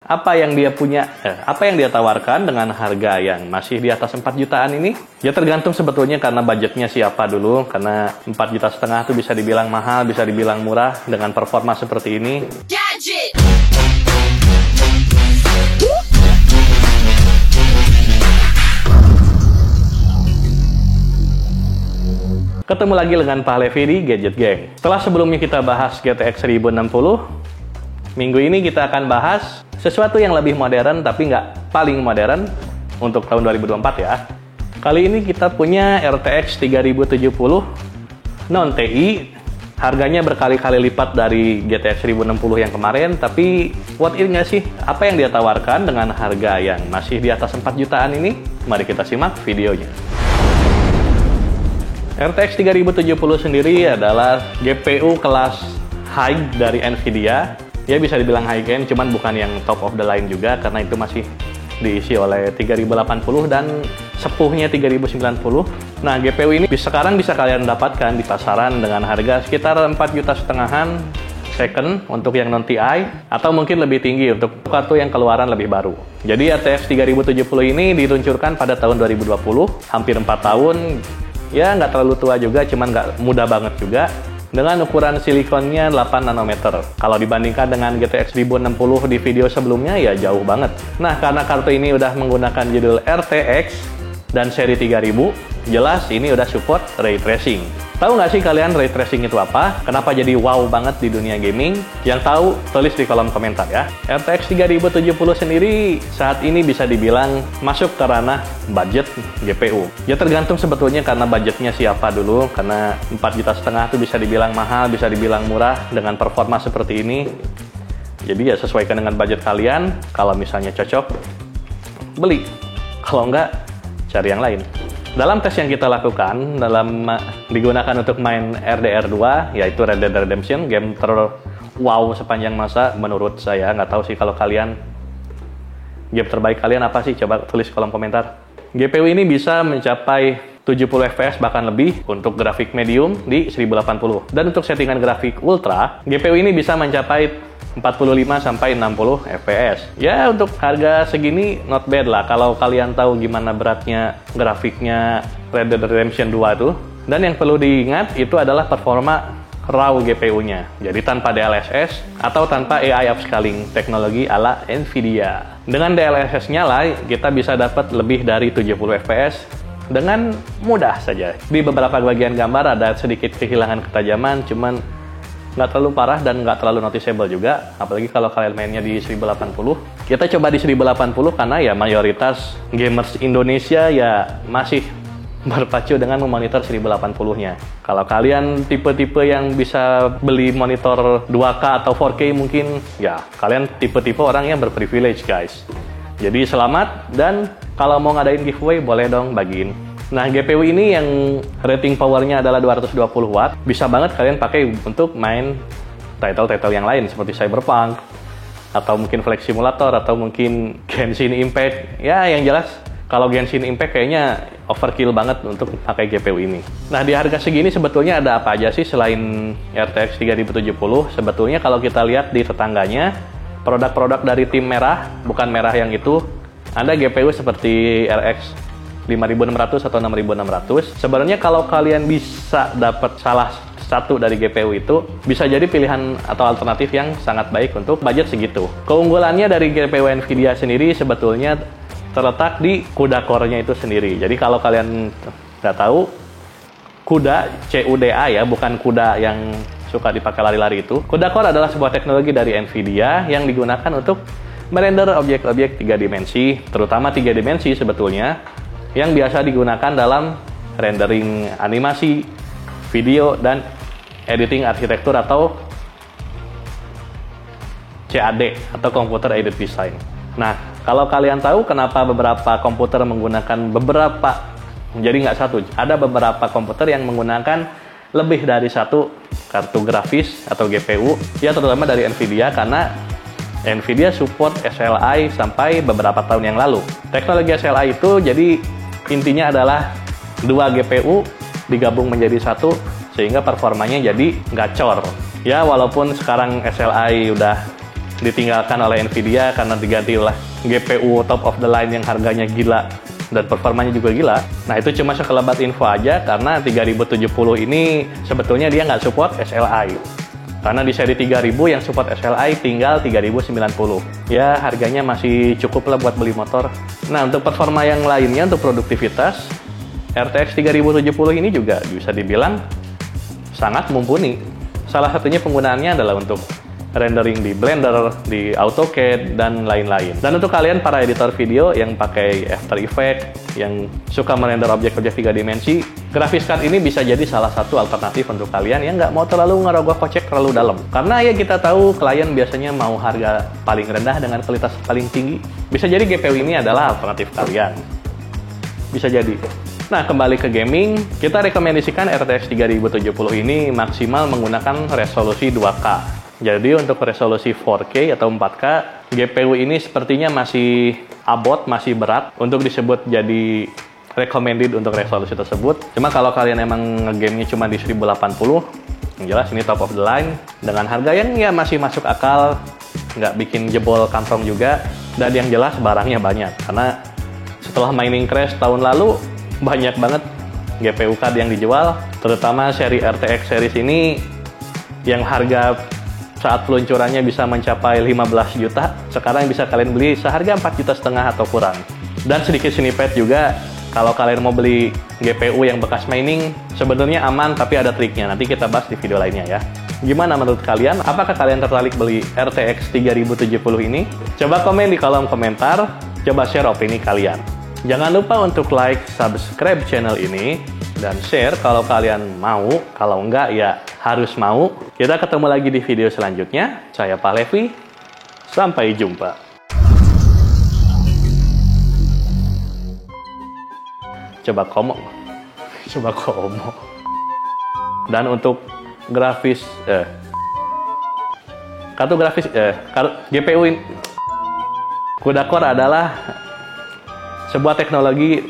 Apa yang dia punya, apa yang dia tawarkan dengan harga yang masih di atas 4 jutaan ini? Ya tergantung sebetulnya karena budgetnya siapa dulu. Karena 4,5 juta itu bisa dibilang mahal, bisa dibilang murah dengan performa seperti ini. Gadget. Ketemu lagi dengan Pak Levi di Gadget Gang. Setelah sebelumnya kita bahas GTX 1060, minggu ini kita akan bahas sesuatu yang lebih modern tapi nggak paling modern untuk tahun 2024 ya. Kali ini kita punya RTX 3070 non-TI. Harganya berkali-kali lipat dari GTX 1060 yang kemarin, tapi worth it nggak sih? Apa yang dia tawarkan dengan harga yang masih di atas 4 jutaan ini? Mari kita simak videonya. RTX 3070 sendiri adalah GPU kelas high dari Nvidia. Ya bisa dibilang high end, cuman bukan yang top of the line juga karena itu masih diisi oleh 3080 dan sepuhnya 3090. Nah, GPU ini sekarang bisa kalian dapatkan di pasaran dengan harga sekitar 4,5 juta second untuk yang non TI atau mungkin lebih tinggi untuk kartu yang keluaran lebih baru. Jadi RTX 3070 ini diluncurkan pada tahun 2020, hampir 4 tahun. Ya nggak terlalu tua juga, cuman nggak muda banget juga. Dengan ukuran silikonnya 8 nanometer. Kalau dibandingkan dengan GTX 1060 di video sebelumnya, ya jauh banget. Nah, karena kartu ini udah menggunakan judul RTX dan seri 3000, jelas ini udah support Ray Tracing. Tahu nggak sih kalian Ray Tracing itu apa? Kenapa jadi wow banget di dunia gaming? Yang tahu, tulis di kolom komentar ya. RTX 3070 sendiri saat ini bisa dibilang masuk ke ranah budget GPU. Ya tergantung sebetulnya karena budgetnya siapa dulu. Karena 4,5 juta itu bisa dibilang mahal, bisa dibilang murah dengan performa seperti ini. Jadi ya sesuaikan dengan budget kalian. Kalau misalnya cocok, beli. Kalau nggak, cari yang lain. Dalam tes yang kita lakukan, digunakan untuk main RDR 2, yaitu Red Dead Redemption, game wow sepanjang masa menurut saya. Nggak tahu sih kalau kalian, game terbaik kalian apa sih? Coba tulis kolom komentar. GPU ini bisa mencapai 70 fps bahkan lebih untuk grafik medium di 1080. Dan untuk settingan grafik ultra, GPU ini bisa mencapai 45 sampai 60 fps. Ya untuk harga segini not bad lah kalau kalian tahu gimana beratnya grafiknya Red Dead Redemption 2 tuh. Dan yang perlu diingat itu adalah performa raw GPU-nya. Jadi tanpa DLSS atau tanpa AI upscaling teknologi ala Nvidia. Dengan DLSS nyala, kita bisa dapat lebih dari 70 fps dengan mudah saja. Di beberapa bagian gambar ada sedikit kehilangan ketajaman, cuman nggak terlalu parah dan nggak terlalu noticeable juga, apalagi kalau kalian mainnya di 1080. Kita coba di 1080 karena ya mayoritas gamers Indonesia ya masih berpacu dengan memonitor 1080-nya. Kalau kalian tipe-tipe yang bisa beli monitor 2K atau 4K mungkin ya kalian tipe-tipe orang yang berprivilege guys. Jadi selamat, dan kalau mau ngadain giveaway boleh dong bagiin. Nah, GPU ini yang rating powernya adalah 220 watt, bisa banget kalian pakai untuk main title-title yang lain seperti Cyberpunk, atau mungkin Flight Simulator, atau mungkin Genshin Impact. Ya, yang jelas kalau Genshin Impact kayaknya overkill banget untuk pakai GPU ini. Nah, di harga segini sebetulnya ada apa aja sih selain RTX 3070? Sebetulnya kalau kita lihat di tetangganya, produk-produk dari tim merah, bukan merah yang itu, ada GPU seperti RX 5600 atau 6600. Sebenarnya kalau kalian bisa dapat salah satu dari GPU itu, bisa jadi pilihan atau alternatif yang sangat baik untuk budget segitu. Keunggulannya dari GPU Nvidia sendiri sebetulnya terletak di CUDA core-nya itu sendiri. Jadi kalau kalian nggak tahu, CUDA, CUDA ya, bukan CUDA yang suka dipakai lari-lari itu. CUDA core adalah sebuah teknologi dari Nvidia yang digunakan untuk merender objek-objek 3 dimensi, terutama 3 dimensi sebetulnya, yang biasa digunakan dalam rendering animasi, video, dan editing arsitektur atau CAD atau Computer Aided Design. Nah, kalau kalian tahu kenapa beberapa komputer menggunakan jadi nggak satu, ada beberapa komputer yang menggunakan lebih dari satu kartu grafis atau GPU, ya terutama dari Nvidia, karena Nvidia support SLI sampai beberapa tahun yang lalu. Teknologi SLI itu jadi intinya adalah 2 GPU digabung menjadi satu sehingga performanya jadi gacor. Ya walaupun sekarang SLI udah ditinggalkan oleh Nvidia karena digantilah GPU top of the line yang harganya gila dan performanya juga gila. Nah, itu cuma sekelebat info aja karena 3070 ini sebetulnya dia nggak support SLI. Karena di seri 3000 yang support SLI tinggal 3090. Ya, harganya masih cukup lah buat beli motor. Nah, untuk performa yang lainnya, untuk produktivitas, RTX 3070 ini juga bisa dibilang sangat mumpuni. Salah satunya penggunaannya adalah untuk rendering di Blender, di AutoCAD, dan lain-lain. Dan untuk kalian para editor video yang pakai After Effects, yang suka merender objek-objek 3 dimensi, graphics card ini bisa jadi salah satu alternatif untuk kalian yang nggak mau terlalu ngerogoh kocek terlalu dalam. Karena ya kita tahu klien biasanya mau harga paling rendah dengan kualitas paling tinggi. Bisa jadi GPU ini adalah alternatif kalian. Bisa jadi. Nah, kembali ke gaming, kita rekomendasikan RTX 3070 ini maksimal menggunakan resolusi 2K. Jadi untuk resolusi 4K atau 4K, GPU ini sepertinya masih abot, masih berat untuk disebut jadi recommended untuk resolusi tersebut. Cuma kalau kalian emang nge-gamenya cuma di 1080, yang jelas ini top of the line, dengan harga yang ya masih masuk akal, nggak bikin jebol kantong juga, dan yang jelas barangnya banyak. Karena setelah mining crash tahun lalu, banyak banget GPU card yang dijual, terutama seri RTX series ini yang harga saat peluncurannya bisa mencapai 15 juta, sekarang bisa kalian beli seharga 4,5 juta atau kurang. Dan sedikit snippet juga, kalau kalian mau beli GPU yang bekas mining, sebenarnya aman tapi ada triknya, nanti kita bahas di video lainnya ya. Gimana menurut kalian? Apakah kalian tertarik beli RTX 3070 ini? Coba komen di kolom komentar, coba share opini kalian. Jangan lupa untuk like, subscribe channel ini, dan share kalau kalian mau, kalau enggak ya harus mau. Kita ketemu lagi di video selanjutnya. Saya Pak Levi, sampai jumpa. Coba komo. Dan untuk grafis, kartu grafis, GPU ini, CUDA Core adalah sebuah teknologi